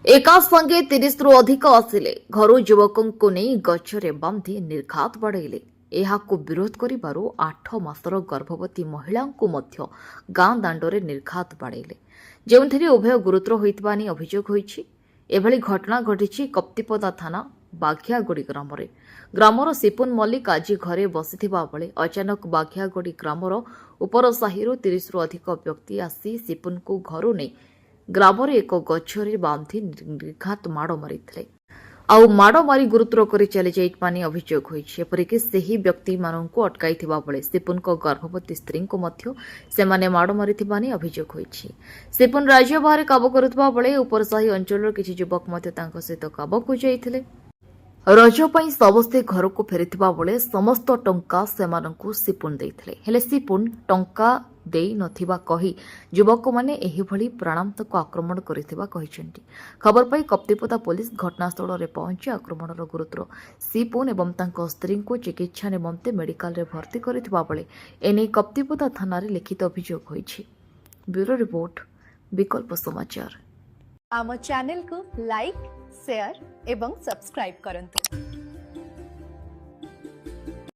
एका संगे 30 रु अधिक आसिले घर युवकों नहीं गछरे बांधी निर्घात बाड़ेले। एहाकु विरोध करिबारु 8 मासर गर्भवती महिला गां दांडरे निर्घात बाड़ेले, जेउंथिरे उभय गुरुतर होइतबा नै अभियोग होइछि। एभली घटना घटिछि कप्तिपदा थाना बाघियागोड़ी ग्रामरे। ग्रामर सिपुन मल्लिक आज घरे बसिथिबा बेले अचानक बाघियागोड़ी ग्रामर उपर साहिरु 30 रु अधिक व्यक्ति आसी सिपुन को घरु नै ग्रामर एक गछरे बांधी निर्घात माड़ मारिथिले। आउ माड़ मारी गुरुतर करी चली जाइतबा नै अभियोग होइछि। एपरिकि ସେହି व्यक्ति माननकु अटकाइथिबा बेले सिपुनको गर्भवती स्त्री को मध्य सेमाने माड़ मारिथिबा नै अभियोग होइछि। सिपुन राज्य बाहर काबू करुथिबा बेले उपरसाही अंचलर किछि युवक मध्य तांको सहित काबूକୁ ଯାଇଥିଲେ। रज पई समस्ते घर को फेरिथिबा बेले समस्त टंका सेमानकु सिपुन देइथिले, हेले सिपुन टंका देई नथिबा कही युवक माने एही भली प्राणांतक आक्रमण करिथिबा कहिसेंती। खबर पाई कप्तिपदा पुलिस घटनास्थल रे पहुंची आक्रमणर गुरुतर सिपुन एवं तांको स्त्री को चिकित्सा निमंते मेडिकल रे भर्ती करिथिबा बेले एने कप्तिपदा थाना रे लिखित अभियोग होइछि। ब्यूरो रिपोर्ट, विकल्प समाचार। आम चैनल को लाइक, शेयर एवं सब्सक्राइब करंतु।